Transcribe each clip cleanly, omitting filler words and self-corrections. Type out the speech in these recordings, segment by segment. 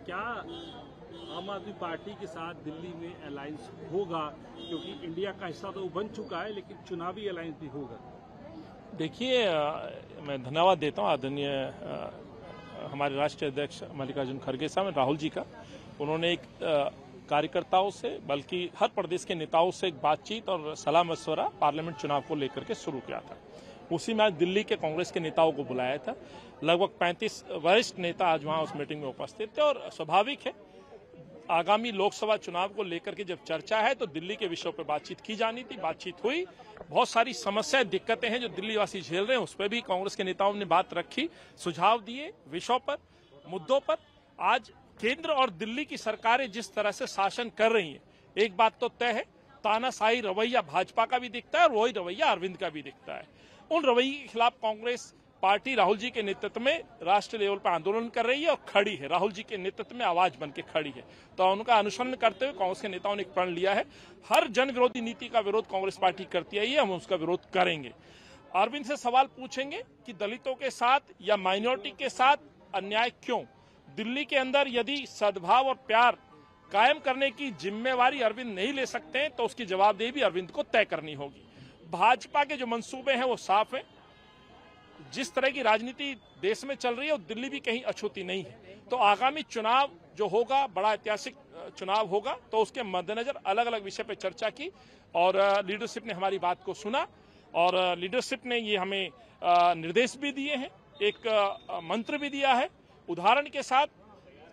क्या आम आदमी पार्टी के साथ दिल्ली में अलायंस होगा, क्योंकि इंडिया का हिस्सा तो बन चुका है, लेकिन चुनावी अलायंस भी होगा? देखिए, मैं धन्यवाद देता हूं आदरणीय हमारे राष्ट्रीय अध्यक्ष मल्लिकार्जुन खड़गे साहब राहुल जी का। उन्होंने एक कार्यकर्ताओं से बल्कि हर प्रदेश के नेताओं से एक बातचीत और सलाह मशवरा पार्लियामेंट चुनाव को लेकर के शुरू किया था। उसी में आज दिल्ली के कांग्रेस के नेताओं को बुलाया था। लगभग 35 वरिष्ठ नेता आज वहां उस मीटिंग में उपस्थित थे और स्वाभाविक है, आगामी लोकसभा चुनाव को लेकर के जब चर्चा है तो दिल्ली के विषयों पर बातचीत की जानी थी। बातचीत हुई, बहुत सारी समस्याएं दिक्कतें हैं जो दिल्ली वासी झेल रहे हैं, उस पर भी कांग्रेस के नेताओं ने बात रखी, सुझाव दिए विषयों पर, मुद्दों पर। आज केंद्र और दिल्ली की सरकारें जिस तरह से शासन कर रही हैं, एक बात तो तय है, तानाशाही रवैया भाजपा का भी दिखता है और वही रवैया अरविंद का भी दिखता है। उन रवैये के खिलाफ कांग्रेस पार्टी राहुल जी के नेतृत्व में राष्ट्रीय लेवल पर आंदोलन कर रही है और खड़ी है, राहुल जी के नेतृत्व में आवाज बन के खड़ी है। तो उनका अनुसरण करते हुए कांग्रेस के नेताओं ने एक प्रण लिया है, हर जन विरोधी नीति का विरोध कांग्रेस पार्टी करती आई है, हम उसका विरोध करेंगे। अरविंद से सवाल पूछेंगे कि दलितों के साथ या माइनॉरिटी के साथ अन्याय क्यों? दिल्ली के अंदर यदि सद्भाव और प्यार कायम करने की जिम्मेवारी अरविंद नहीं ले सकते हैं तो उसकी जवाबदेही भी अरविंद को तय करनी होगी। भाजपा के जो मंसूबे हैं वो साफ हैं। जिस तरह की राजनीति देश में चल रही है, दिल्ली भी कहीं अछूती नहीं है। तो आगामी चुनाव जो होगा, बड़ा ऐतिहासिक चुनाव होगा, तो उसके मद्देनजर अलग अलग विषय पर चर्चा की और लीडरशिप ने हमारी बात को सुना और लीडरशिप ने ये हमें निर्देश भी दिए हैं, एक मंत्र भी दिया है। उदाहरण के साथ,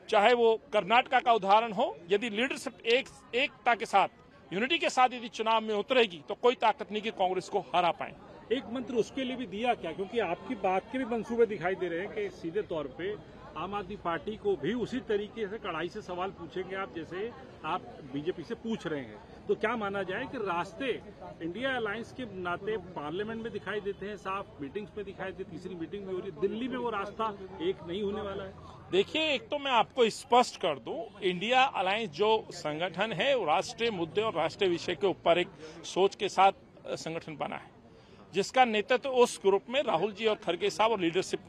चाहे वो कर्नाटका का उदाहरण हो, यदि लीडरशिप एकता के साथ, यूनिटी के साथ यदि चुनाव में उतरेगी तो कोई ताकत नहीं कि कांग्रेस को हरा पाए। एक मंत्र उसके लिए भी दिया क्या? क्योंकि आपकी बात के भी मंसूबे दिखाई दे रहे हैं कि सीधे तौर पे आम आदमी पार्टी को भी उसी तरीके से कड़ाई से सवाल पूछेंगे आप, जैसे आप बीजेपी से पूछ रहे हैं। तो क्या माना जाए कि रास्ते इंडिया अलायंस के नाते पार्लियामेंट में दिखाई देते हैं, साफ मीटिंग्स में दिखाई देते, तीसरी मीटिंग में हो रही है, दिल्ली में वो रास्ता एक नहीं होने वाला है? देखिए, एक तो मैं आपको स्पष्ट कर दूं, इंडिया अलायंस जो संगठन है वो राष्ट्रीय मुद्दे और राष्ट्रीय विषय के ऊपर एक सोच के साथ संगठन बना है, जिसका नेतृत्व उस ग्रुप में राहुल जी और खड़गे साहब और लीडरशिप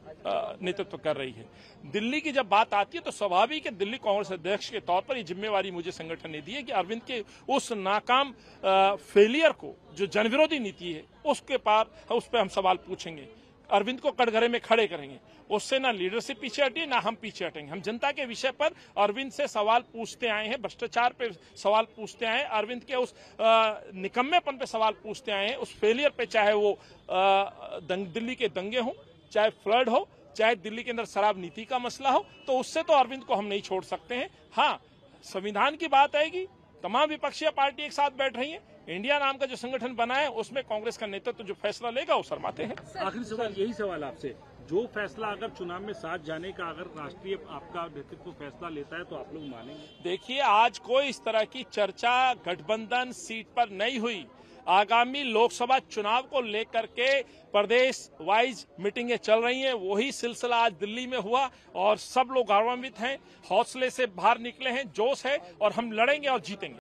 नेतृत्व कर रही है। दिल्ली की जब बात आती है तो स्वाभाविक है, दिल्ली कांग्रेस अध्यक्ष के तौर पर ये जिम्मेवारी मुझे संगठन ने दी है कि अरविंद के उस नाकाम फेलियर को, जो जनविरोधी नीति है, उस पर हम सवाल पूछेंगे, अरविंद को कटघरे में खड़े करेंगे। उससे ना लीडरशिप पीछे हटी, ना हम पीछे हटेंगे। हम जनता के विषय पर अरविंद से सवाल पूछते आए हैं, भ्रष्टाचार पे सवाल पूछते आए हैं, अरविंद के उस निकम्मेपन पे सवाल पूछते आए हैं, उस फेलियर पे, चाहे वो दिल्ली के दंगे हों, चाहे फ्लड हो, चाहे दिल्ली के अंदर शराब नीति का मसला हो, तो उससे तो अरविंद को हम नहीं छोड़ सकते हैं। हाँ, संविधान की बात आएगी, तमाम विपक्षी पार्टी एक साथ बैठ रही है, इंडिया नाम का जो संगठन बना है उसमें कांग्रेस का नेतृत्व जो फैसला लेगा वो शर्माते हैं। आखिरी सवाल, यही सवाल आपसे, जो फैसला अगर चुनाव में साथ जाने का अगर राष्ट्रीय आपका नेतृत्व फैसला लेता है तो आप लोग मानेंगे? देखिए, आज कोई इस तरह की चर्चा गठबंधन सीट पर नहीं हुई। आगामी लोकसभा चुनाव को लेकर के प्रदेश वाइज मीटिंगें चल रही हैं, वही सिलसिला आज दिल्ली में हुआ और सब लोग गौरवान्वित हैं, हौसले से बाहर निकले हैं, जोश है और हम लड़ेंगे और जीतेंगे।